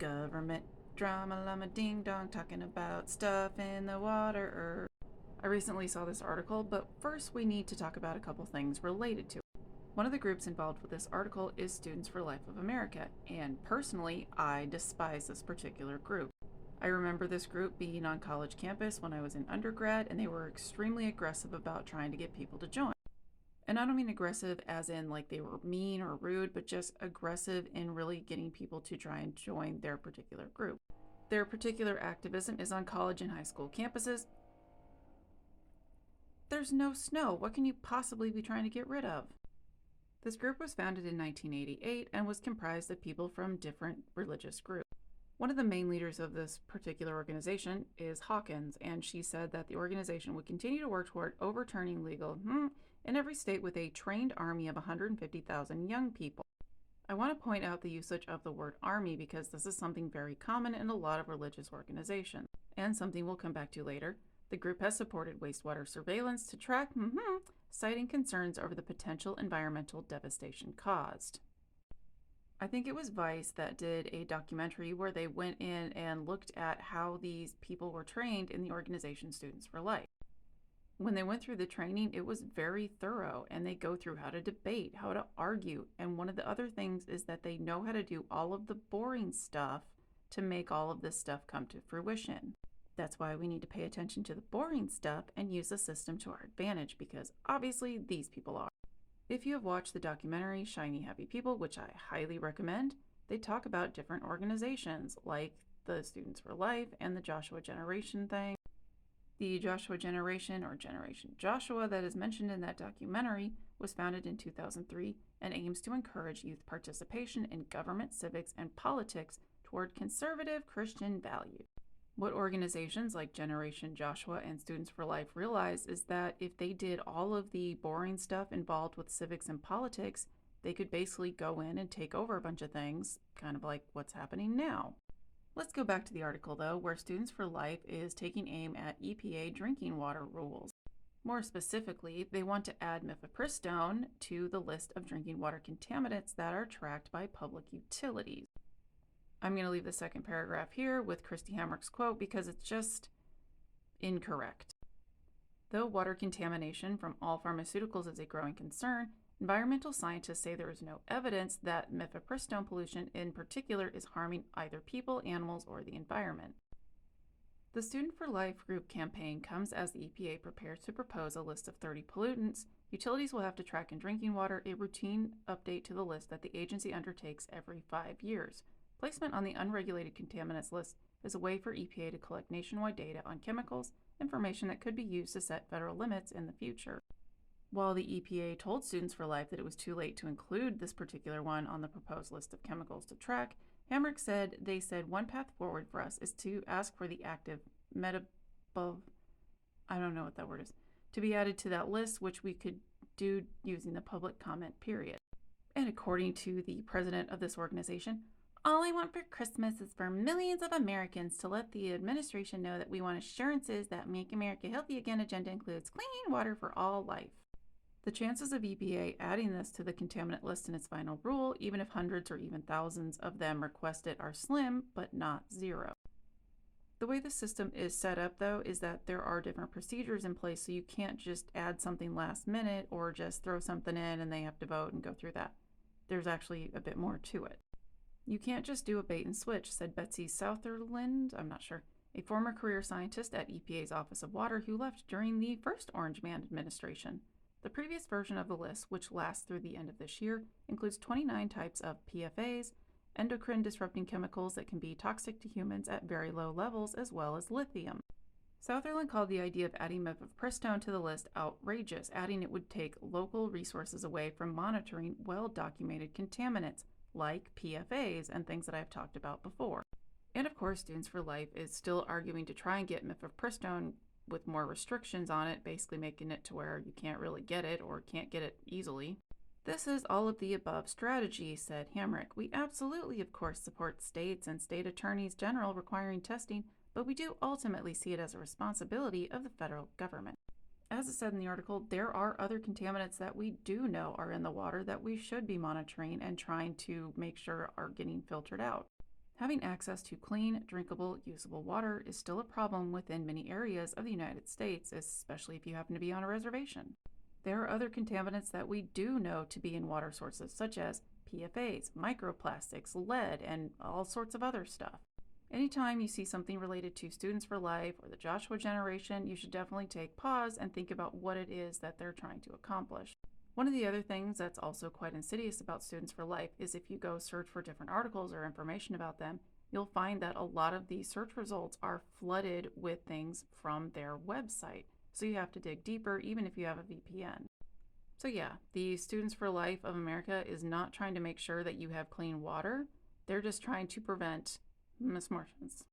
Government drama llama ding dong talking about stuff in the water. I recently saw this article, but first we need to talk about a couple things related to it. One of the groups involved with this article is Students for Life of America, and personally, I despise this particular group. I remember this group being on college campus when I was in undergrad, and they were extremely aggressive about trying to get people to join. And I don't mean aggressive as in like they were mean or rude, but just aggressive in really getting people to try and join their particular group. Their particular activism is on college and high school campuses. There's no snow. What can you possibly be trying to get rid of? This group was founded in 1988 and was comprised of people from different religious groups. One of the main leaders of this particular organization is Hawkins, and she said that the organization would continue to work toward overturning legal in every state with a trained army of 150,000 young people. I want to point out the usage of the word army because this is something very common in a lot of religious organizations, and something we'll come back to later. The group has supported wastewater surveillance to track, citing concerns over the potential environmental devastation caused. I think it was Vice that did a documentary where they went in and looked at how these people were trained in the organization Students for Life. When they went through the training, it was very thorough, and they go through how to debate, how to argue, and one of the other things is that they know how to do all of the boring stuff to make all of this stuff come to fruition. That's why we need to pay attention to the boring stuff and use the system to our advantage, because obviously these people are. If you have watched the documentary Shiny Happy People, which I highly recommend, they talk about different organizations like the Students for Life and the Joshua Generation thing. The Joshua Generation, or Generation Joshua, that is mentioned in that documentary was founded in 2003 and aims to encourage youth participation in government, civics, and politics toward conservative Christian values. What organizations like Generation Joshua and Students for Life realize is that if they did all of the boring stuff involved with civics and politics, they could basically go in and take over a bunch of things, kind of like what's happening now. Let's go back to the article, though, where Students for Life is taking aim at EPA drinking water rules. More specifically, they want to add mifepristone to the list of drinking water contaminants that are tracked by public utilities. I'm going to leave the second paragraph here with Christy Hamrick's quote because it's just incorrect. Though water contamination from all pharmaceuticals is a growing concern, environmental scientists say there is no evidence that mifepristone pollution in particular is harming either people, animals, or the environment. The Student for Life group campaign comes as the EPA prepares to propose a list of 30 pollutants utilities will have to track in drinking water, a routine update to the list that the agency undertakes every 5 years. Placement on the unregulated contaminants list is a way for EPA to collect nationwide data on chemicals, information that could be used to set federal limits in the future. While the EPA told Students for Life that it was too late to include this particular one on the proposed list of chemicals to track, Hamrick said one path forward for us is to ask for the active to be added to that list, which we could do using the public comment period. And according to the president of this organization, all I want for Christmas is for millions of Americans to let the administration know that we want assurances that Make America Healthy Again agenda includes clean water for all life. The chances of EPA adding this to the contaminant list in its final rule, even if hundreds or even thousands of them request it, are slim, but not zero. The way the system is set up, though, is that there are different procedures in place, so you can't just add something last minute or just throw something in and they have to vote and go through that. There's actually a bit more to it. You can't just do a bait and switch, said Betsy Southerland, a former career scientist at EPA's Office of Water who left during the first Orange Man administration. The previous version of the list, which lasts through the end of this year, includes 29 types of PFAs, endocrine disrupting chemicals that can be toxic to humans at very low levels, as well as lithium. Southerland called the idea of adding mifepristone to the list outrageous, adding it would take local resources away from monitoring well-documented contaminants, like PFAs and things that I've talked about before. And of course, Students for Life is still arguing to try and get mifepristone with more restrictions on it, basically making it to where you can't really get it or can't get it easily. This is all of the above strategy, said Hamrick. We absolutely, of course, support states and state attorneys general requiring testing, but we do ultimately see it as a responsibility of the federal government. As it said in the article, there are other contaminants that we do know are in the water that we should be monitoring and trying to make sure are getting filtered out. Having access to clean, drinkable, usable water is still a problem within many areas of the United States, especially if you happen to be on a reservation. There are other contaminants that we do know to be in water sources, such as PFAS, microplastics, lead, and all sorts of other stuff. Anytime you see something related to Students for Life or the Joshua generation, you should definitely take pause and think about what it is that they're trying to accomplish. One of the other things that's also quite insidious about Students for Life is if you go search for different articles or information about them, you'll find that a lot of these search results are flooded with things from their website. So you have to dig deeper even if you have a VPN. So yeah, the Students for Life of America is not trying to make sure that you have clean water. They're just trying to prevent misfortunes.